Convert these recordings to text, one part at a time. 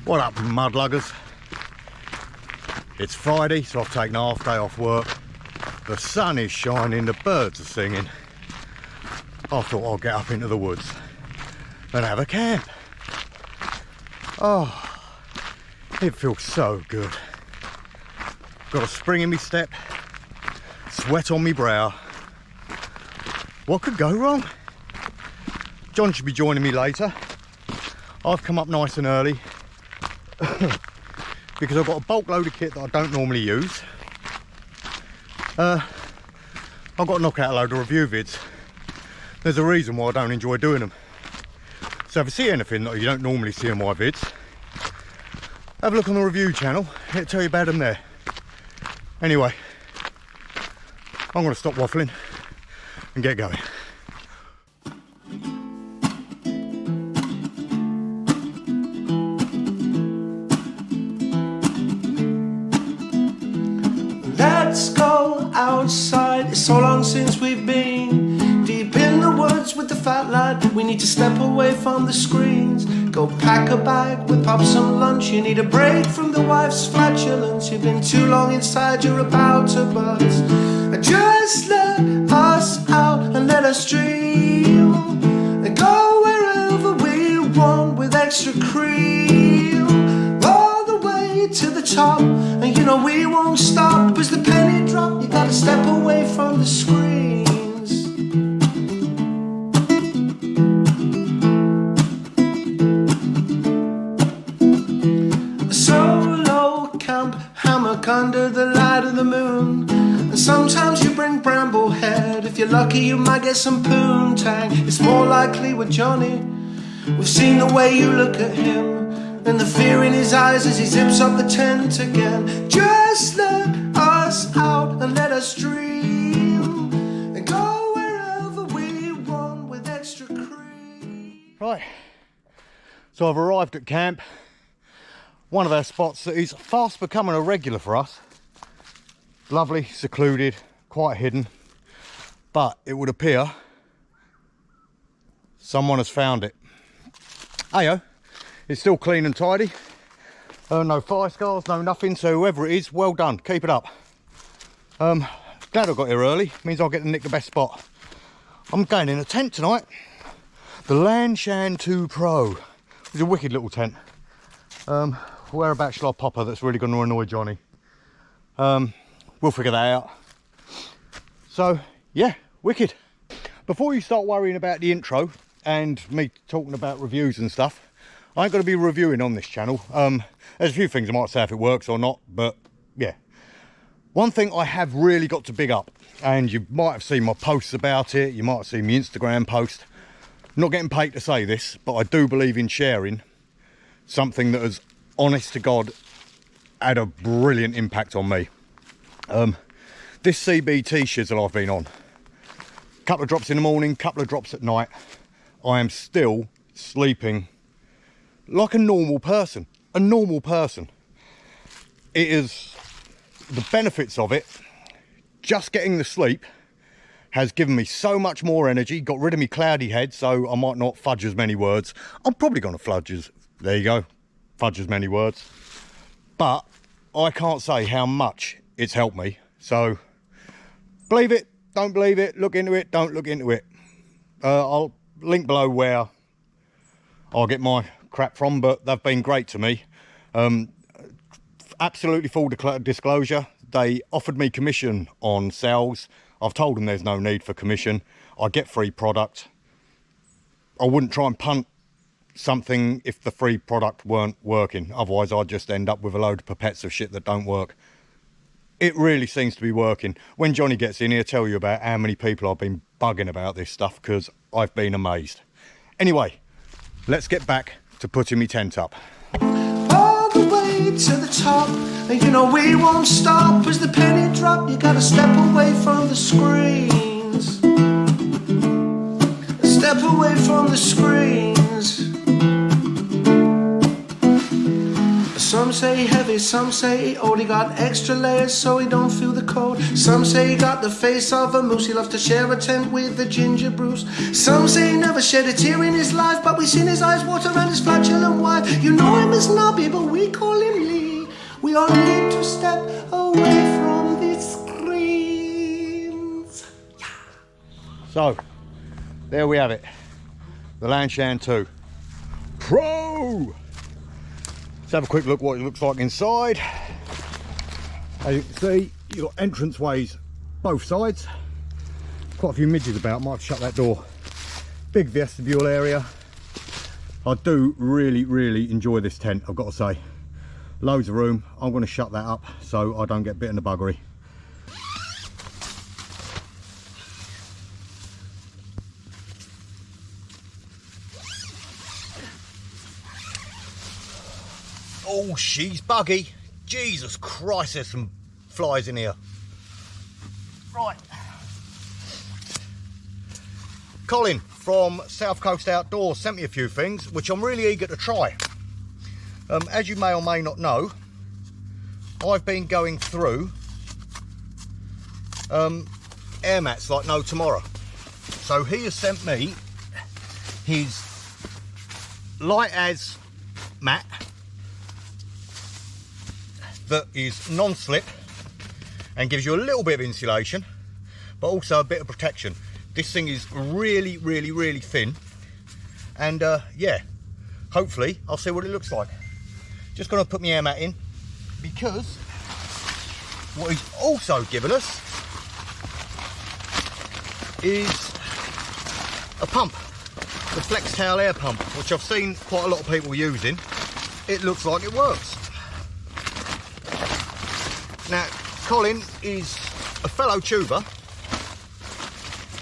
What up, mudluggers? It's Friday, so I've taken a half day off work. The sun is shining, the birds are singing. I thought I'll get up into the woods and have a camp. Oh, it feels so good. Got a spring in my step, sweat on my brow. What could go wrong? John should be joining me later. I've come up nice and early because I've got a bulk load of kit that I don't normally use. I've got to knock out a load of review vids. There's a reason why I don't enjoy doing them. So if you see anything that you don't normally see on my vids, have a look on the review channel, it'll tell you about them there. Anyway, I'm going to stop waffling and get going. Let's go outside, it's so long since we've been deep in the woods with the fat lad. We need to step away from the screens, go pack a bag, whip up some lunch. You need a break from the wife's flatulence. You've been too long inside, you're about to buzz. Just let us out and let us dream and go wherever we want with extra cream, all the way to the top. And you know we won't stop as the penny drop. You gotta step away from the screens. A solo camp hammock under the light of the moon. And sometimes you bring Bramblehead. If you're lucky you might get some poontang. It's more likely with Johnny. We've seen the way you look at him and the fear in his eyes as he zips up the tent again. Just let us out and let us dream and go wherever we want with extra cream. Right, so I've arrived at camp. One of our spots that is fast becoming a regular for us. Lovely, secluded, quite hidden, but it would appear someone has found it. Heyo, it's still clean and tidy. No fire scars, no nothing, so whoever it is, well done, keep it up. Glad I got here early, means I'll get to nick the best spot. I'm going in a tent tonight. The Lanshan 2 Pro. It's a wicked little tent. Whereabouts shall I pop her that's really going to annoy Johnny? We'll figure that out. So, yeah, wicked. Before you start worrying about the intro and me talking about reviews and stuff, I ain't going to be reviewing on this channel. There's a few things I might say if it works or not, but yeah. One thing I have really got to big up, and you might have seen my posts about it, you might have seen my Instagram post. Not getting paid to say this, but I do believe in sharing something that has, honest to God, had a brilliant impact on me. This CBT shizzle I've been on, couple of drops in the morning, couple of drops at night, I am still sleeping like a normal person. It is the benefits of it. Just getting the sleep has given me so much more energy, got rid of me cloudy head, so I might not fudge as many words. I'm probably going to fudge as many words, but I can't say how much it's helped me. So believe it, don't believe it, look into it, don't look into it. I'll link below where I'll get my crap from, but they've been great to me. Absolutely full disclosure, they offered me commission on sales. I've told them there's no need for commission. I get free product. I wouldn't try and punt something if the free product weren't working, otherwise I'd just end up with a load of pipettes of shit that don't work. It really seems to be working. When Johnny gets in here, tell you about how many people I've been bugging about this stuff, because I've been amazed. Anyway, let's get back to putting me tent up. All the way to the top, and you know we won't stop as the penny drop. You gotta step away from the screens, step away from the screens. Some say heavy, some say old. He got extra layers so he don't feel the cold. Some say he got the face of a moose. He loves to share a tent with the ginger Bruce. Some say he never shed a tear in his life, but we seen his eyes water around his flatulent wife. You know him as Nobby, but we call him Lee. We all need to step away from these screens. Yeah. So, there we have it. The Lanshan 2 Pro! Let's have a quick look what it looks like inside. As you can see, you've got entrance ways both sides. Quite a few midges about, might have to shut that door. Big vestibule area. I do really enjoy this tent, I've got to say. Loads of room. I'm going to shut that up so I don't get bit in the buggery. Oh, she's buggy. Jesus Christ, there's some flies in here. Right. Colin from South Coast Outdoors sent me a few things which I'm really eager to try. As you may or may not know, I've been going through air mats like no tomorrow. So he has sent me his light as mat that is non-slip and gives you a little bit of insulation but also a bit of protection. This thing is really thin, and yeah, hopefully I'll see what it looks like. Just going to put my air mat in, because what he's also given us is a pump, the Flex Tail air pump, which I've seen quite a lot of people using. It looks like it works. Now, Colin is a fellow tuber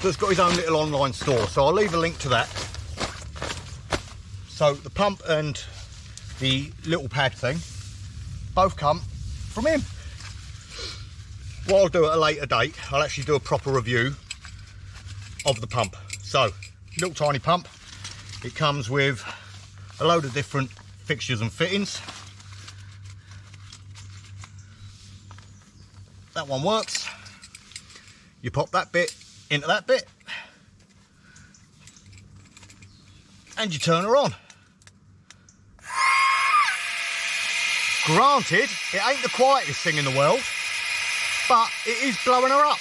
that's got his own little online store, so I'll leave a link to that. So the pump and the little pad thing both come from him. What I'll do at a later date, I'll actually do a proper review of the pump. So, little tiny pump. It comes with a load of different fixtures and fittings. That one works. You pop that bit into that bit and you turn her on. Granted, it ain't the quietest thing in the world, but it is blowing her up.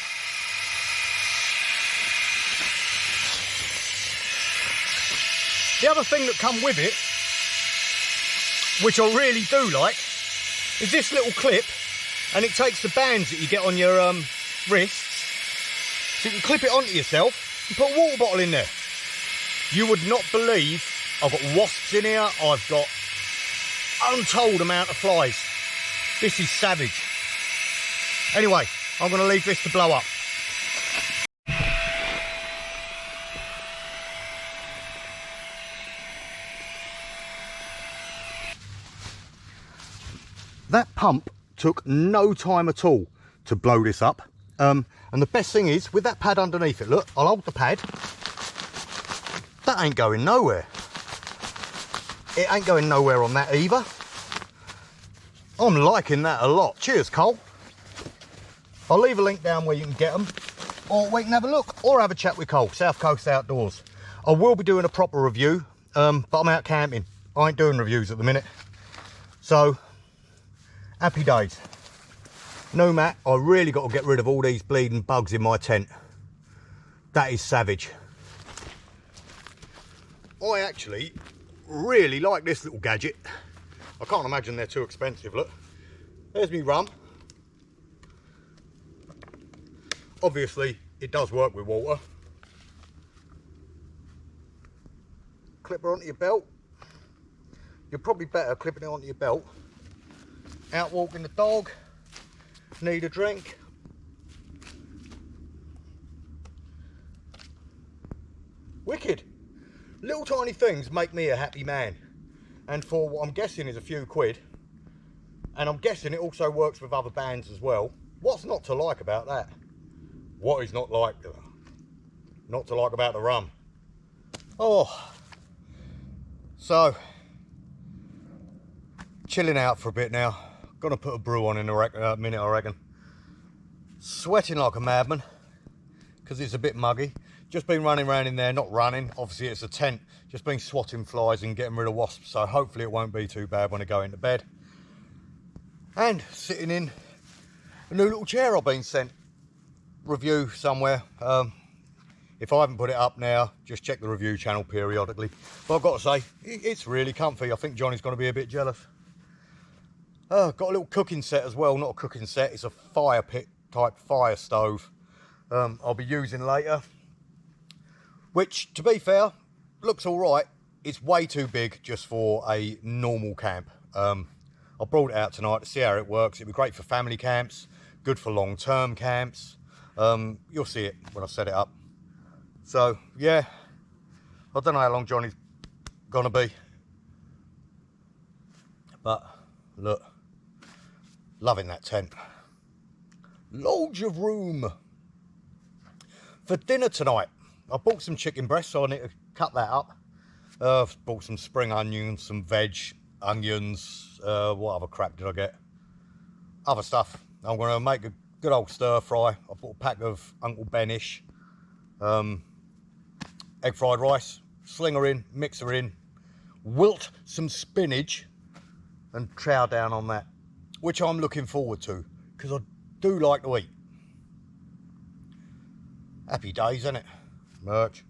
The other thing that come with it, which I really do like, is this little clip, and it takes the bands that you get on your wrists, so you can clip it onto yourself and put a water bottle in there. You would not believe, I've got wasps in here, I've got untold amount of flies. This is savage. Anyway, I'm going to leave this to blow up. That pump took no time at all to blow this up. And the best thing is, with that pad underneath it, look, I'll hold the pad. That ain't going nowhere. It ain't going nowhere on that either. I'm liking that a lot. Cheers, Cole. I'll leave a link down where you can get them, or we can have a look, or have a chat with Cole, South Coast Outdoors. I will be doing a proper review, but I'm out camping. I ain't doing reviews at the minute. So, happy days. No, Matt, I really got to get rid of all these bleeding bugs in my tent. That is savage. I actually really like this little gadget. I can't imagine they're too expensive. Look, there's me rum. Obviously, it does work with water. Clip her onto your belt. You're probably better clipping it onto your belt. Out walking the dog. Need a drink. Wicked. Little tiny things make me a happy man. And for what I'm guessing is a few quid, and I'm guessing it also works with other bands as well. What's not to like about that? What is not to like about the rum? Oh, so chilling out for a bit now. Gonna put a brew on in a minute, I reckon. Sweating like a madman because it's a bit muggy. Just been running around in there, not running, obviously it's a tent, just been swatting flies and getting rid of wasps, so hopefully it won't be too bad when I go into bed. And sitting in a new little chair I've been sent. Review somewhere. If I haven't put it up now, just check the review channel periodically. But I've got to say, it's really comfy. I think Johnny's going to be a bit jealous. Got a little cooking set as well. Not a cooking set, it's a fire pit type fire stove. I'll be using later. Which, to be fair, looks all right. It's way too big just for a normal camp. I brought it out tonight to see how it works. It'd be great for family camps, good for long-term camps. You'll see it when I set it up. So, yeah, I don't know how long Johnny's gonna be. But, look, loving that tent. Loads of room. For dinner tonight, I bought some chicken breast, so I need to cut that up. I've bought some spring onions, some veg, onions, what other crap did I get? Other stuff. I'm going to make a good old stir fry. I bought a pack of Uncle Benish, egg fried rice, sling her in, mix her in, wilt some spinach and chow down on that, which I'm looking forward to because I do like to eat. Happy days, isn't it? Merch.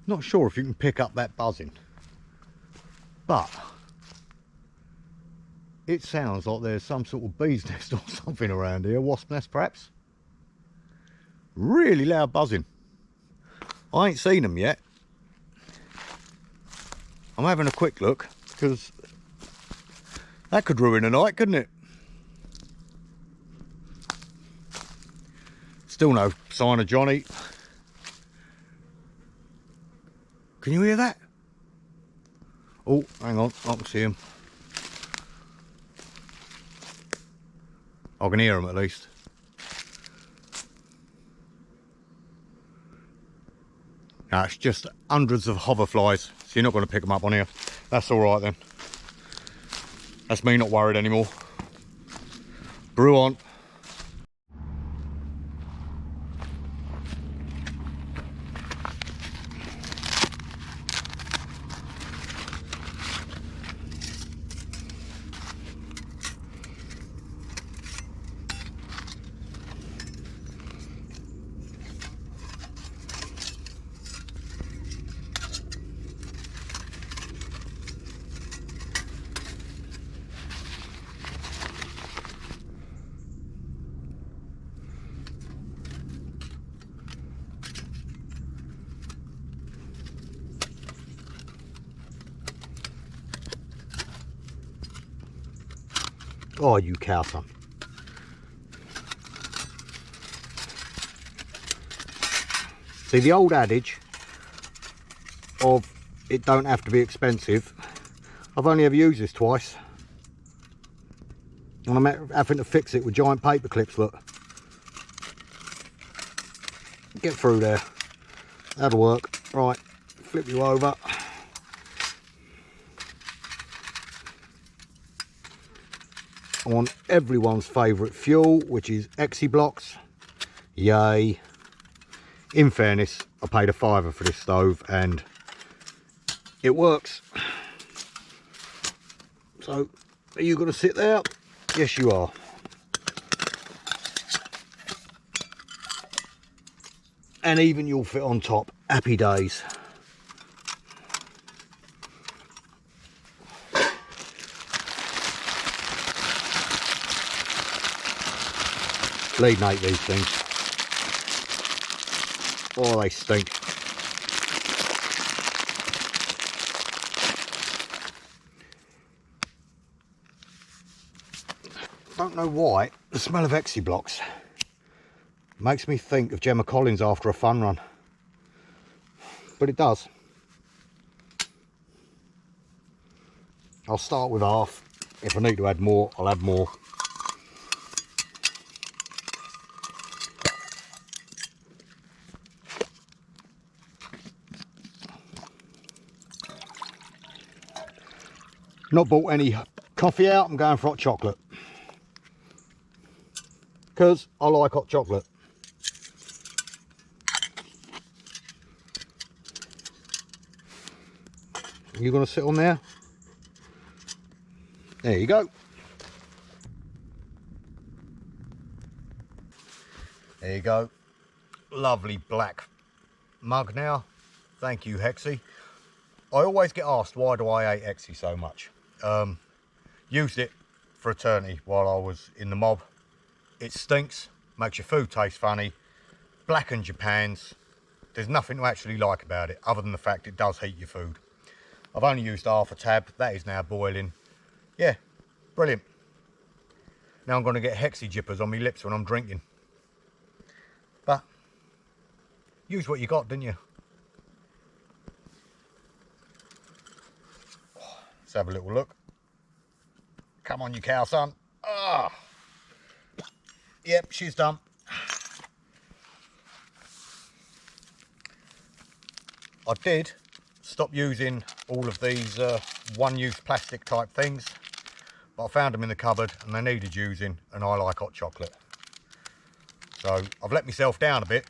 Not sure if you can pick up that buzzing, but it sounds like there's some sort of bee's nest or something around here, wasp nest perhaps. Really loud buzzing. I ain't seen them yet. I'm having a quick look because that could ruin a night, couldn't it? Still no sign of Johnny. Can you hear that? Oh, hang on, I can see him. I can hear him at least. No, it's just hundreds of hoverflies, so you're not going to pick them up on here. That's all right then. That's me not worried anymore. Brew on. Oh, you cow son. See, the old adage of it don't have to be expensive, I've only ever used this twice. And I'm having to fix it with giant paper clips, look. Get through there. That'll work. Right, flip you over. On everyone's favourite fuel, which is Exy blocks. Yay. In fairness, I paid £5 for this stove and it works. So, are you going to sit there? Yes, you are. And even you'll fit on top. Happy days. Bleeding hate these things. Oh, they stink. Don't know why the smell of Exy blocks makes me think of Gemma Collins after a fun run, but it does. I'll start with half. If I need to add more, I'll add more. Not bought any coffee out, I'm going for hot chocolate. Because I like hot chocolate. You're going to sit on there? There you go. There you go. Lovely black mug now. Thank you, Hexy. I always get asked, why do I hate Hexy so much? Used it for eternity while I was in the mob. It stinks, makes your food taste funny, blackens your pans. There's nothing to actually like about it other than the fact it does heat your food. I've only used half a tab, that is now boiling. Yeah, brilliant. Now I'm going to get Hexy jippers on my lips when I'm drinking. But, use what you got, didn't you? Let's have a little look. Come on, you cow, son. Ah. Yep, she's done. I did stop using all of these one-use plastic type things, but I found them in the cupboard and they needed using, and I like hot chocolate. So I've let myself down a bit,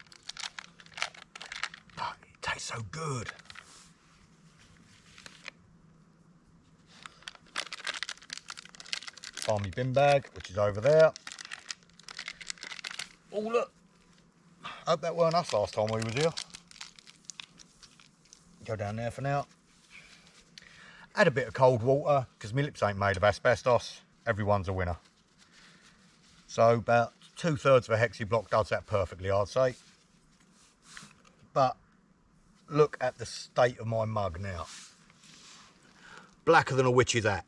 but it tastes so good. Find my bin bag, which is over there. Oh look, hope that weren't us last time we was here. Go down there for now. Add a bit of cold water, because my lips ain't made of asbestos. Everyone's a winner. So about 2/3 of a Hexy block does that perfectly, I'd say. But look at the state of my mug now. Blacker than a witch's hat.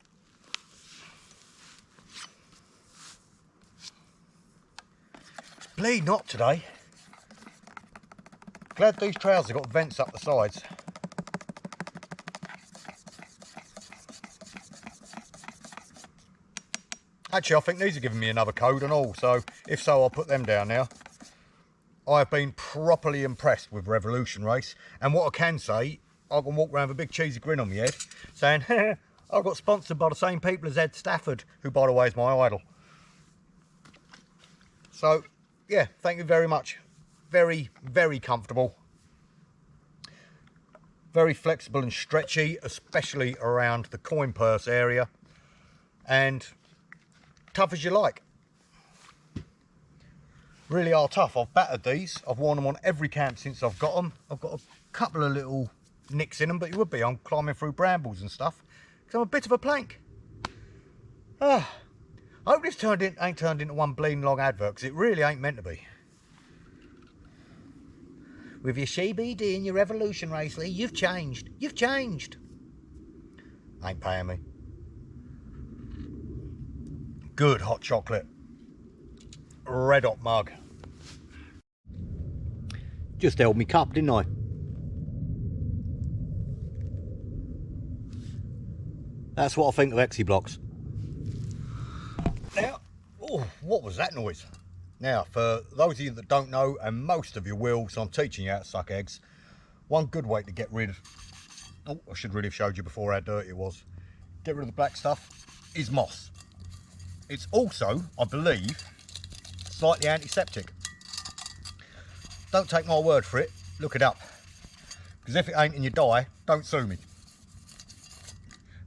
It's bleeding hot today. Glad these trousers have got vents up the sides. Actually, I think these are giving me another code and all, so if so, I'll put them down now. I've been properly impressed with Revolution Race, and what I can say, I can walk around with a big cheesy grin on my head, saying, I got sponsored by the same people as Ed Stafford, who, by the way, is my idol. So, yeah, thank you very much. Very, very comfortable. Very flexible and stretchy, especially around the coin purse area. And tough as you like. Really are tough. I've battered these. I've worn them on every camp since I've got them. I've got a couple of little nicks in them, but it would be. I'm climbing through brambles and stuff. Because I'm a bit of a plank. I hope this ain't turned into one bleeding long advert, because it really ain't meant to be. With your CBD and your Revolution Race, Lee, you've changed. You've changed. Ain't paying me. Good hot chocolate. Red hot mug. Just held me cup, didn't I? That's what I think of Hexy blocks. Now, oh, what was that noise? Now, for those of you that don't know, and most of you will, so I'm teaching you how to suck eggs, one good way to get rid of... Oh, I should really have showed you before how dirty it was. Get rid of the black stuff is moss. It's also, I believe, slightly antiseptic. Don't take my word for it, look it up. Because if it ain't and you die, don't sue me.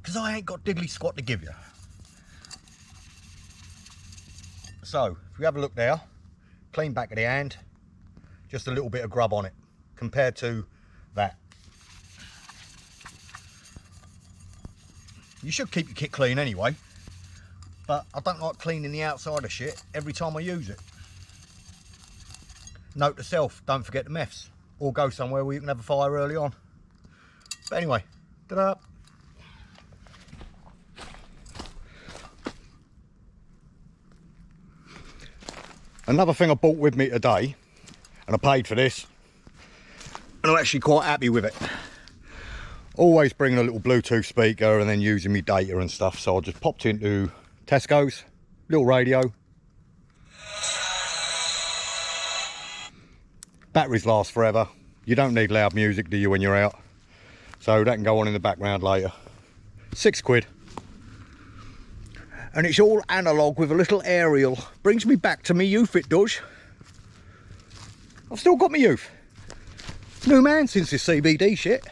Because I ain't got diddly squat to give you. So, if we have a look there, clean back of the hand, just a little bit of grub on it, compared to that. You should keep your kit clean anyway, but I don't like cleaning the outside of shit every time I use it. Note to self, don't forget the meths, or go somewhere where you can have a fire early on. But anyway, ta-da! Another thing I bought with me today, and I paid for this, and I'm actually quite happy with it. Always bringing a little Bluetooth speaker and then using me data and stuff, so I just popped into Tesco's, little radio. Batteries last forever. You don't need loud music, do you, when you're out? So that can go on in the background later. £6. And it's all analogue with a little aerial. Brings me back to me youth, it does. I've still got my youth. New man since this CBD shit.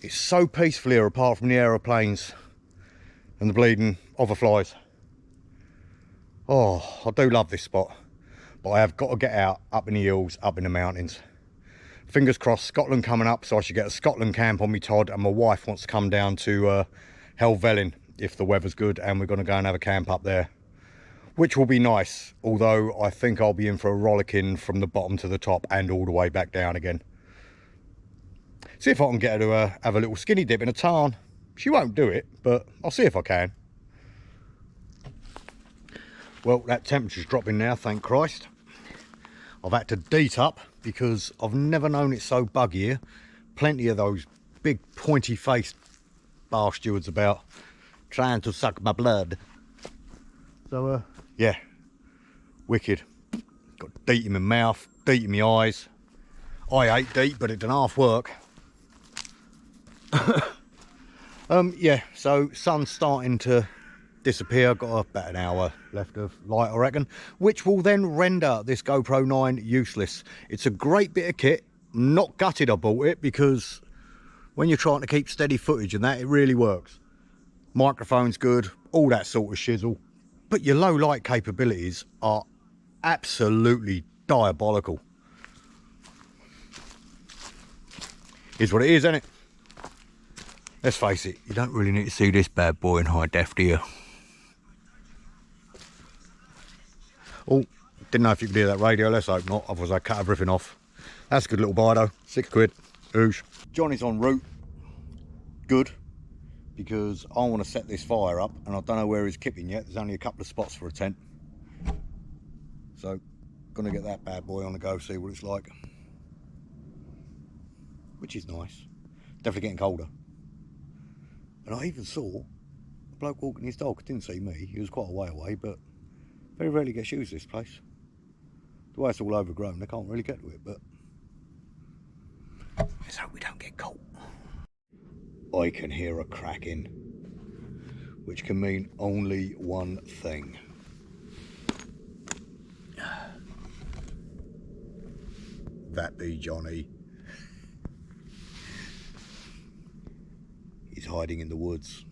It's so peaceful here apart from the aeroplanes and the bleeding overflies. Oh, I do love this spot. But I have got to get out, up in the hills, up in the mountains. Fingers crossed, Scotland coming up, so I should get a Scotland camp on me Todd, and my wife wants to come down to Helvellyn if the weather's good, and we're going to go and have a camp up there, which will be nice, although I think I'll be in for a rollicking from the bottom to the top and all the way back down again. See if I can get her to have a little skinny dip in a tarn. She won't do it, but I'll see if I can. Well, that temperature's dropping now, thank Christ. I've had to deet up because I've never known it so buggy here. Plenty of those big pointy faced bar stewards about trying to suck my blood. So yeah, wicked. Got deet in my mouth, deet in my eyes. I ate deet, but it didn't half work. Yeah, so sun's starting to disappear. Got about an hour left of light, I reckon, which will then render this GoPro 9 useless. It's a great bit of kit. I'm not gutted I bought it, because when you're trying to keep steady footage and that, it really works. Microphone's good, all that sort of shizzle, but your low light capabilities are absolutely diabolical. Is what it is, isn't it? Let's face it, you don't really need to see this bad boy in high def, do you? Oh, didn't know if you could hear that radio. Let's hope not, otherwise I'd cut everything off. That's a good little buy though, £6. Oosh. Johnny's en route. Good, because I want to set this fire up and I don't know where he's kipping yet. There's only a couple of spots for a tent. So, gonna get that bad boy on the go, see what it's like. Which is nice. Definitely getting colder. And I even saw a bloke walking his dog. Didn't see me, he was quite a way away, but very rarely gets used, this place. The way it's all overgrown, they can't really get to it, but let's hope we don't get caught. I can hear a cracking, which can mean only one thing. That be Johnny. He's hiding in the woods.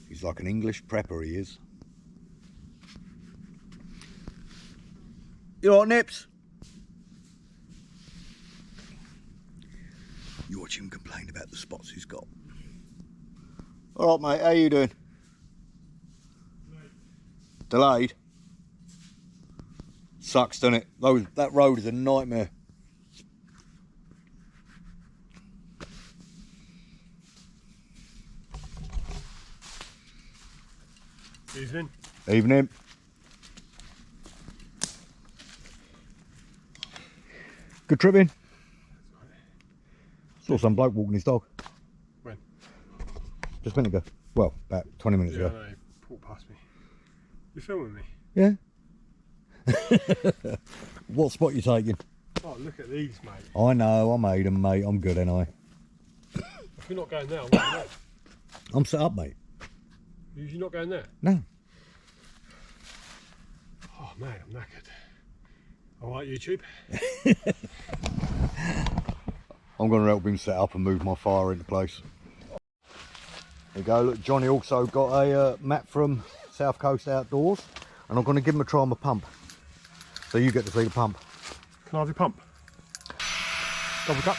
He's like an English prepper, he is. You all right, Nips? You watch him complain about the spots he's got. All right, mate, how you doing? Delayed? Sucks, doesn't it? That road is a nightmare. Evening. Evening. Good trip in. Saw some bloke walking his dog. When? Just a minute ago. Well, about 20 minutes ago. I know, he walked past me. You filming me? Yeah. What spot you taking? Oh, look at these, mate. I know, I made them, mate. I'm good, ain't I? If you're not going there, I'm going there. I'm set up, mate. You're not going there? No. Oh, mate, I'm knackered. Alright, YouTube? I'm going to help him set up and move my fire into place. There you go. Look, Johnny also got a mat from South Coast Outdoors, and I'm going to give him a try on my pump. So you get to see the pump. Can I have your pump? Double cup?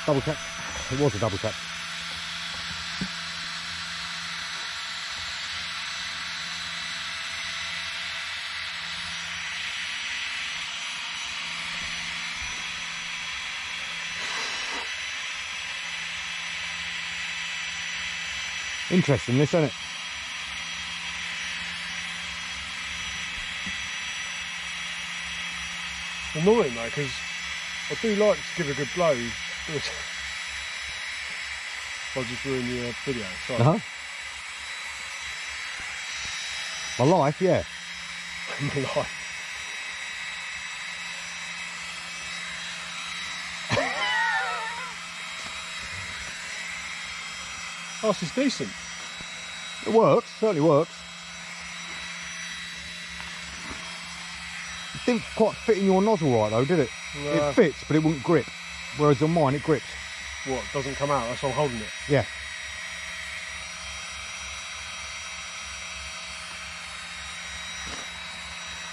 Double cap. It was a double cap. Interesting, this, isn't it? Annoying though, because I do like to give a good blow. I'll just ruin the video. Sorry. My life, yeah. My life. Oh, this is decent. It works, certainly works. It didn't quite fit in your nozzle right though, did it? No. It fits, but it wouldn't grip. Whereas on mine, it grips. What, doesn't come out? That's why I'm holding it. Yeah.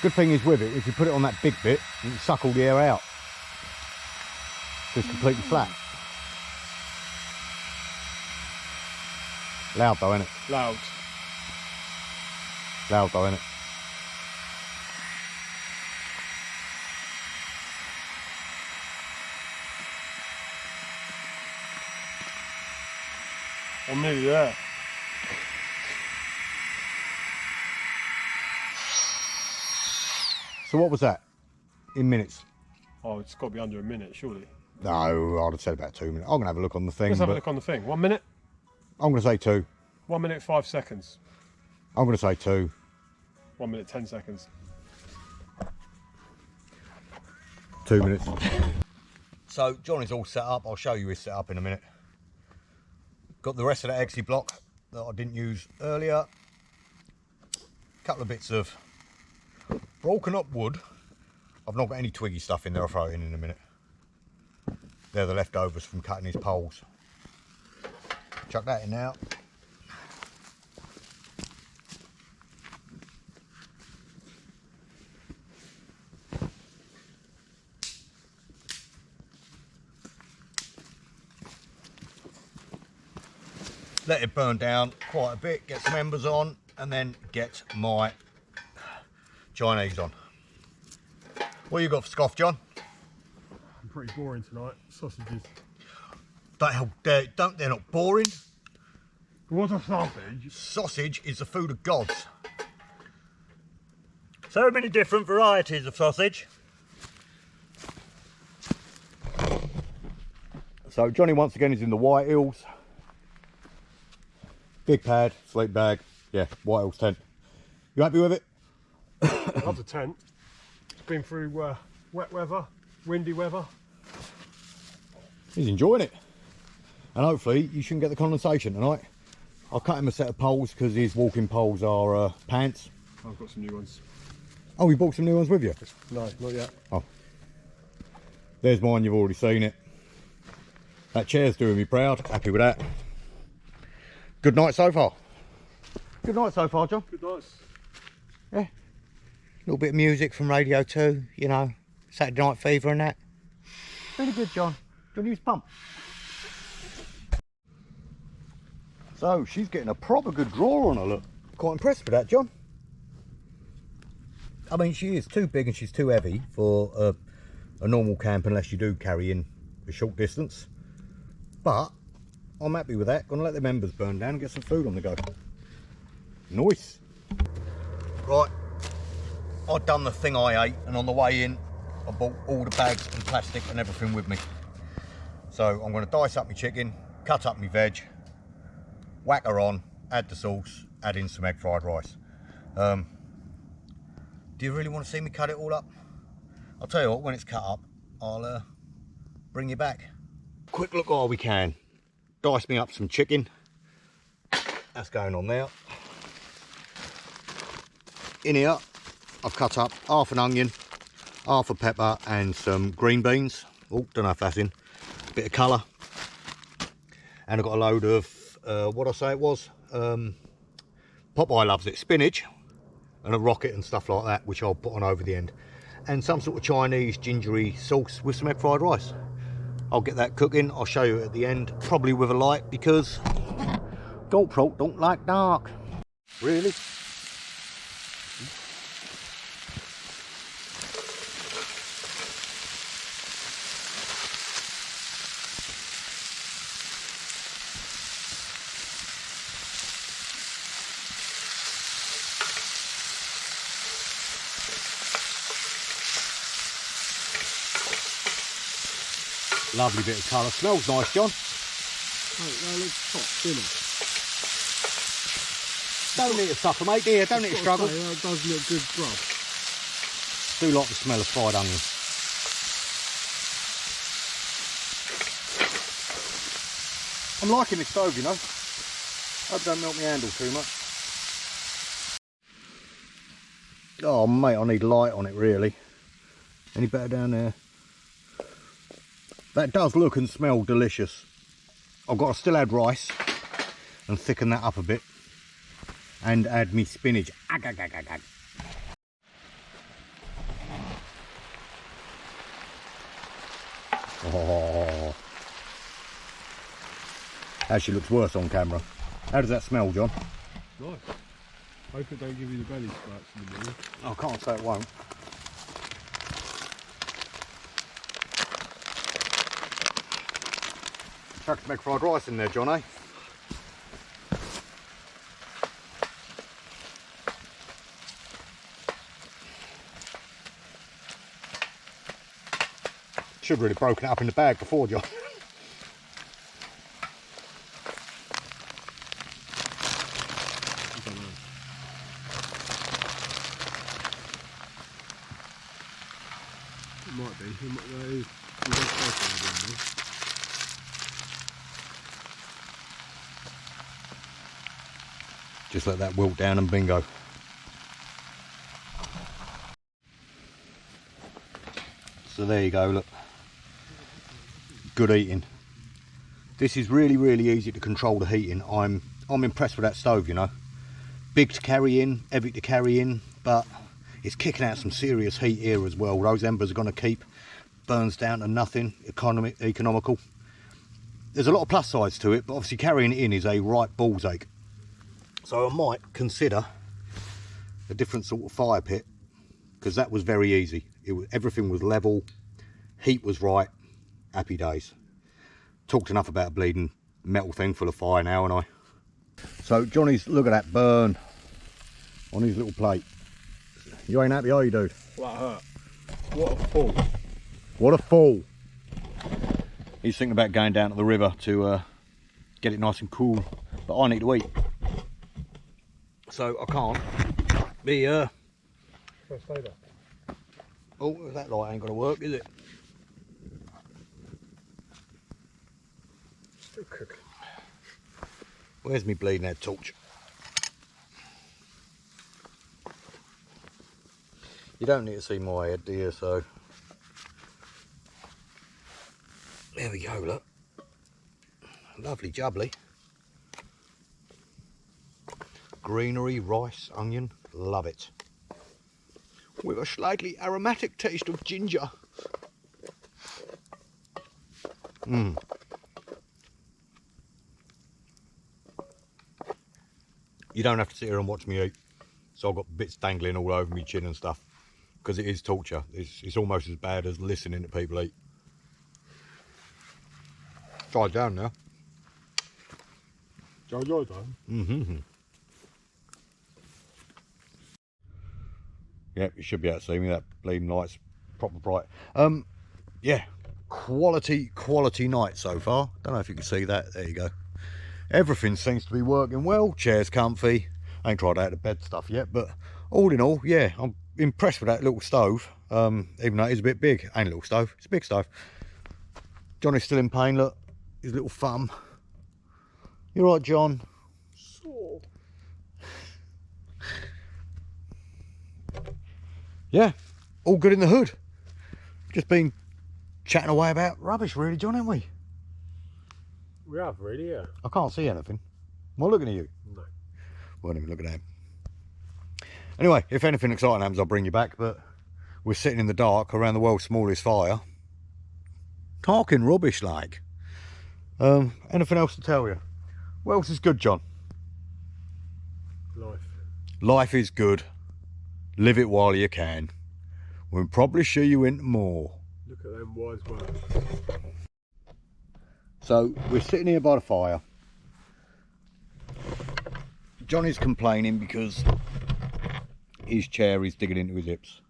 Good thing is with it, if you put it on that big bit, you can suck all the air out. So it's completely flat. Loud though, isn't it? Loud. Loud though, isn't it? I'm nearly there. So what was that? In minutes? Oh, it's got to be under a minute, surely. No, I'd have said about 2 minutes. I'm going to have a look on the thing. Let's have a but look on the thing. 1 minute? I'm going to say 2. 1 minute, 5 seconds. I'm going to say 2. 1 minute, 10 seconds. 2 minutes. So Johnny's all set up. I'll show you his setup in a minute. Got the rest of the Edeouey block that I didn't use earlier. A couple of bits of broken up wood. I've not got any twiggy stuff in there. I'll throw it in a minute. They're the leftovers from cutting his poles. Chuck that in now. Let it burn down quite a bit, get some embers on, and then get my Chinese on. What you got for scoff, John? I'm pretty boring tonight. Sausages. They're not boring. What's a sausage? Sausage is the food of gods. So many different varieties of sausage. So Johnny once again is in the White Hills. Big pad, sleep bag. Yeah, White Hills tent. You happy with it? Love the tent. It's been through wet weather, windy weather. He's enjoying it. And hopefully you shouldn't get the condensation tonight. I'll cut him a set of poles because his walking poles are pants. I've got some new ones. Oh, you bought some new ones with you? No, not yet. Oh. There's mine, you've already seen it. That chair's doing me proud. Happy with that. Good night so far. Good night so far, John. Good night. Yeah. A little bit of music from Radio 2, you know, Saturday Night Fever and that. Really good, John. Do you want to use pump? So, she's getting a proper good draw on her, look. Quite impressed with that, John. I mean, she is too big and she's too heavy for a normal camp unless you do carry in a short distance. But I'm happy with that. Gonna let the members burn down and get some food on the go. Nice. Right, I've done the thing I ate, and on the way in, I bought all the bags and plastic and everything with me. So I'm gonna dice up my chicken, cut up my veg, whack her on, add the sauce, add in some egg fried rice. Do you really want to see me cut it all up? I'll tell you what, when it's cut up, I'll bring you back. Quick look while we can. Dice me up some chicken. That's going on there. In here, I've cut up half an onion, half a pepper and some green beans. Oh, don't know if that's in. A bit of colour. And I've got a load of, what I say it was? Popeye loves it. Spinach and a rocket and stuff like that, which I'll put on over the end. And some sort of Chinese gingery sauce with some egg fried rice. I'll get that cooking. I'll show you at the end, probably with a light, because goat folk don't like dark. Really? Lovely bit of colour. Smells nice, John. Oh, that looks top, doesn't it? Don't need to suffer, mate, dear. Don't need to struggle. Say, that does look good grub. Do like the smell of fried onion. I'm liking this stove, you know. Hope don't melt my handle too much. Oh mate, I need light on it really. Any better down there? That does look and smell delicious. I've got to still add rice and thicken that up a bit. And add me spinach. Ag, ag, ag, ag, ag. Oh. Actually looks worse on camera. How does that smell, John? Nice. Hope it don't give you the belly scratch in the morning. I can't say it won't. Chuck some egg fried rice in there, John, eh? Should have really broken it up in the bag before, John. It might be. That is. We don't know if they're Just let that wilt down and bingo. So there you go, look. Good eating. This is really, really easy to control the heating. I'm impressed with that stove, you know. Big to carry in, heavy to carry in, but it's kicking out some serious heat here as well. Those embers are going to keep. Burns down to nothing, economical. There's a lot of plus sides to it, but obviously carrying it in is a right balls ache. So I might consider a different sort of fire pit, because that was very easy. Everything was level, heat was right, happy days. Talked enough about a bleeding metal thing full of fire now, and I. So Johnny's, look at that burn on his little plate. You ain't happy, are you, dude? That hurt. What a fall. What a fall. He's thinking about going down to the river to get it nice and cool, but I need to eat. So I can't be First stay there. oh, that light ain't gonna work, is it? Still cooking. Where's me bleeding head torch? You don't need to see my head, do you? So there we go, look. Lovely jubbly. Greenery, rice, onion, love it. With a slightly aromatic taste of ginger. Mmm. You don't have to sit here and watch me eat. So I've got bits dangling all over me chin and stuff. Because it is torture. It's almost as bad as listening to people eat. Try it down now. Joe, you're done. Mm-hmm. Yep, you should be able to see me. That bleeding light's proper bright. Yeah, quality night so far. Don't know if you can see that. There you go. Everything seems to be working well. Chair's comfy. I ain't tried out the bed stuff yet, but all in all, yeah, I'm impressed with that little stove. Even though it is a bit big. Ain't a little stove, it's a big stove. Johnny's still in pain, look. His little thumb. You right, John? Sore. Yeah, all good in the hood. Just been chatting away about rubbish really, John, haven't we? We have really, yeah. I can't see anything. Am I looking at you? No. Wasn't even looking at him. Anyway, if anything exciting happens, I'll bring you back, but we're sitting in the dark around the world's smallest fire. Talking rubbish like. Anything else to tell you? What else is good, John? Life. Life is good. Live it while you can. We'll probably show you into more. Look at them wise words. So we're sitting here by the fire. Johnny's complaining because his chair is digging into his hips.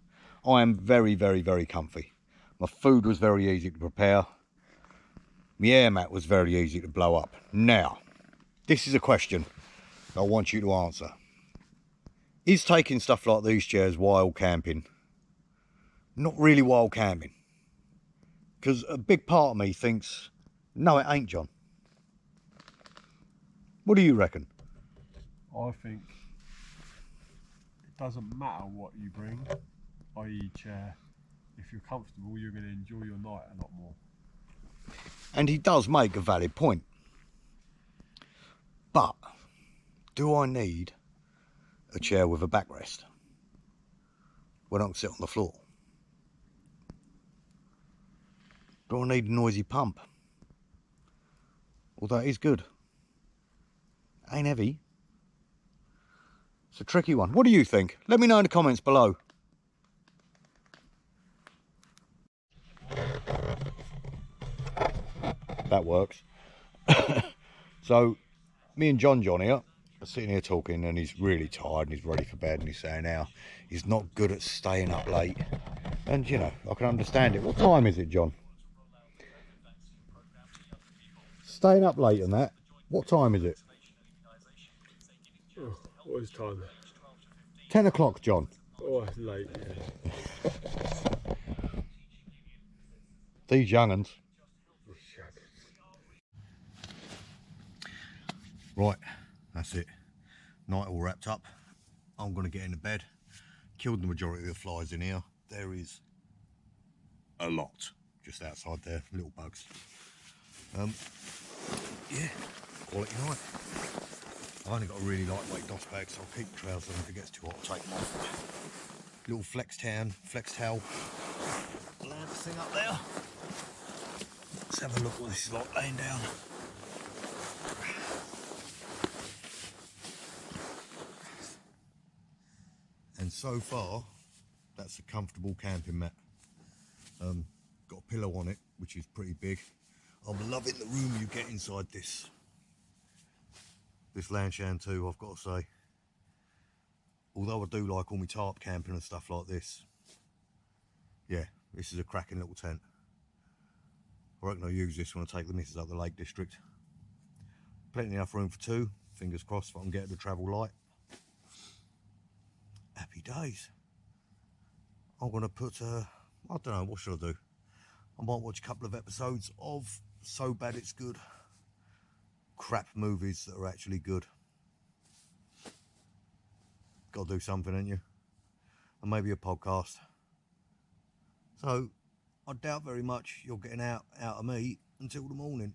I am very, very, very comfy. My food was very easy to prepare. My air mat was very easy to blow up. Now, this is a question I want you to answer. Is taking stuff like these chairs wild camping? Not really wild camping. Because a big part of me thinks, no, it ain't, John. What do you reckon? I think it doesn't matter what you bring, i.e. chair. If you're comfortable, you're going to enjoy your night a lot more. And he does make a valid point. But do I need a chair with a backrest when I can sit on the floor? Do I need a noisy pump? Although it is good. Ain't heavy. It's a tricky one. What do you think? Let me know in the comments below. That works. So me and John here are sitting here talking, and he's really tired and he's ready for bed, and he's saying now he's not good at staying up late. And you know, I can understand it. What time is it, John? Staying up late and that. What time is it? Oh, what is time? 10 o'clock, John. Oh, it's late. Yeah. These young'uns. Right, that's it. Night all wrapped up. I'm going to get into bed. Killed the majority of the flies in here. There is a lot just outside there, little bugs. Yeah, quality night. I've only got a really lightweight DOS bag, so I'll keep the trousers on. If it gets too hot, I'll take them off. Little flex towel lamp thing up there. Let's have a look what this is like laying down. And so far, that's a comfortable camping mat. Got a pillow on it, which is pretty big. I'm loving the room you get inside this Lanshan too, I've got to say. Although I do like all my tarp camping and stuff like this. Yeah, this is a cracking little tent. I reckon I'll use this when I take the missus up the Lake District. Plenty enough room for two. Fingers crossed if I can get her to travel light. Happy days. I'm going to put, I don't know, what should I do? I might watch a couple of episodes of So Bad It's Good. Crap movies that are actually good. Got to do something, ain't you? And maybe a podcast. So, I doubt very much you're getting out of me until the morning.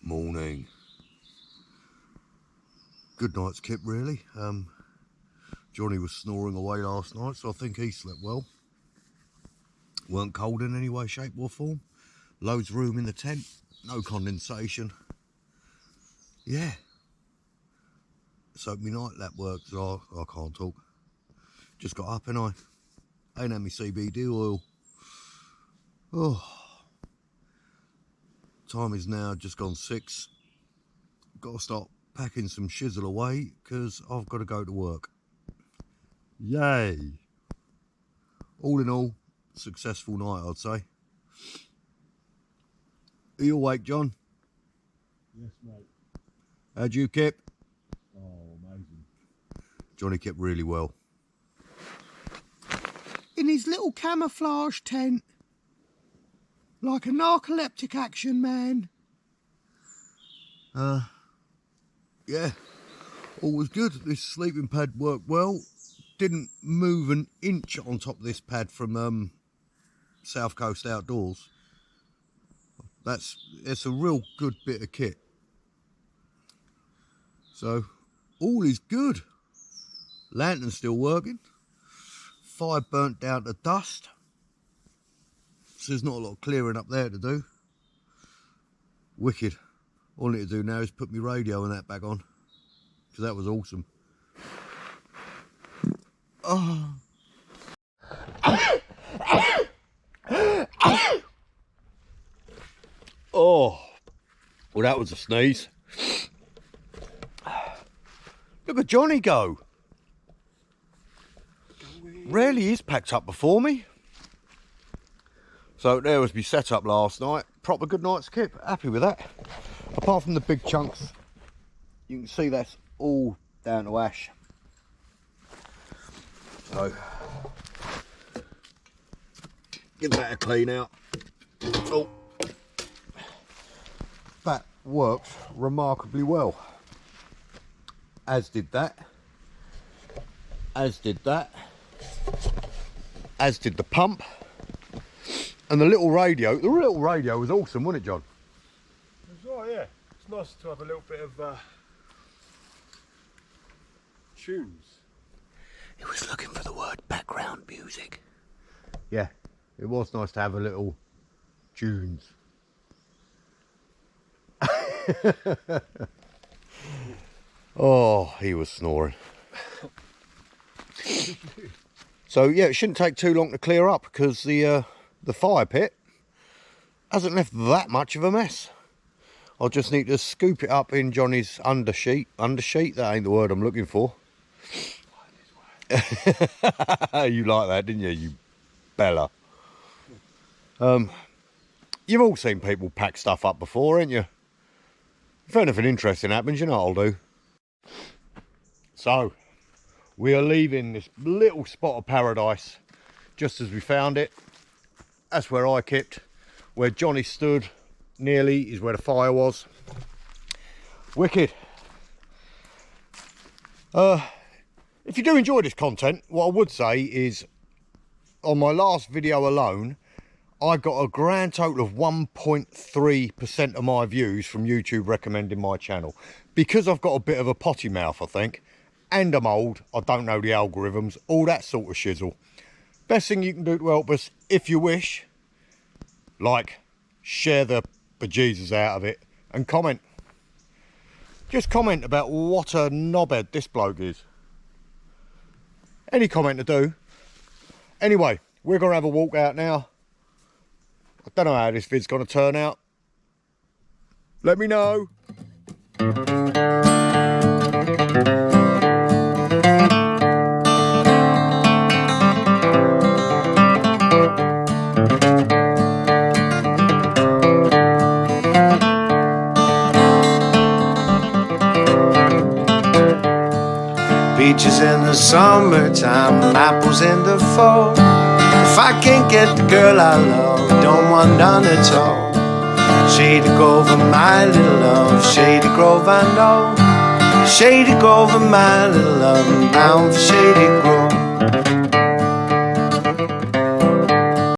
Morning. Good night's kip, really. Johnny was snoring away last night, so I think he slept well. Weren't cold in any way, shape or form. Loads of room in the tent, no condensation. Yeah. So my night lap works. I can't talk. Just got up and I ain't had my CBD oil. Oh. Time is now just gone 6. Got to start packing some shizzle away because I've got to go to work. Yay! All in all, successful night, I'd say. Are you awake, John? Yes, mate. How'd you kip? Oh, amazing. Johnny kept really well. In his little camouflage tent. Like a narcoleptic action man. Yeah, all was good. This sleeping pad worked well. Didn't move an inch on top of this pad from South Coast Outdoors. It's a real good bit of kit. So, all is good. Lantern's still working. Fire burnt down to dust. So there's not a lot of clearing up there to do. Wicked. All I need to do now is put my radio and that back on. Because that was awesome. Oh. Oh, well, that was a sneeze. Look at Johnny go. Rarely is packed up before me. So there was my setup last night. Proper good night's kip. Happy with that. Apart from the big chunks, you can see that's all down to ash. So give that a clean out. Oh, that worked remarkably well. As did that. As did that. As did the pump. And the little radio was awesome, wasn't it, John? It was right, yeah. It's nice to have a little bit of tunes. It was looking for the word background music. Yeah, it was nice to have a little tunes. Oh, he was snoring. So yeah, it shouldn't take too long to clear up because the fire pit hasn't left that much of a mess. I'll just need to scoop it up in Johnny's undersheet. Undersheet, that ain't the word I'm looking for. You like that, didn't you, you Bella? You've all seen people pack stuff up before, ain't you? If anything interesting happens, you know what I'll do. So, we are leaving this little spot of paradise just as we found it. That's where I kept. Where Johnny stood nearly is where the fire was. Wicked. If you do enjoy this content, what I would say is on my last video alone, I got a grand total of 1.3% of my views from YouTube recommending my channel. Because I've got a bit of a potty mouth, I think, and I'm old, I don't know the algorithms, all that sort of shizzle. Best thing you can do to help us, if you wish, like, share the bejesus out of it, and comment. Just comment about what a knobhead this bloke is. Any comment to do. Anyway, we're going to have a walk out now. I don't know how this vid's going to turn out. Let me know. Peaches in the summertime, apples in the fall. If I can't get the girl I love, don't want none at all. Shady Grove, my little love, Shady Grove I know. Shady Grove, my little love, I'm bound for Shady Grove.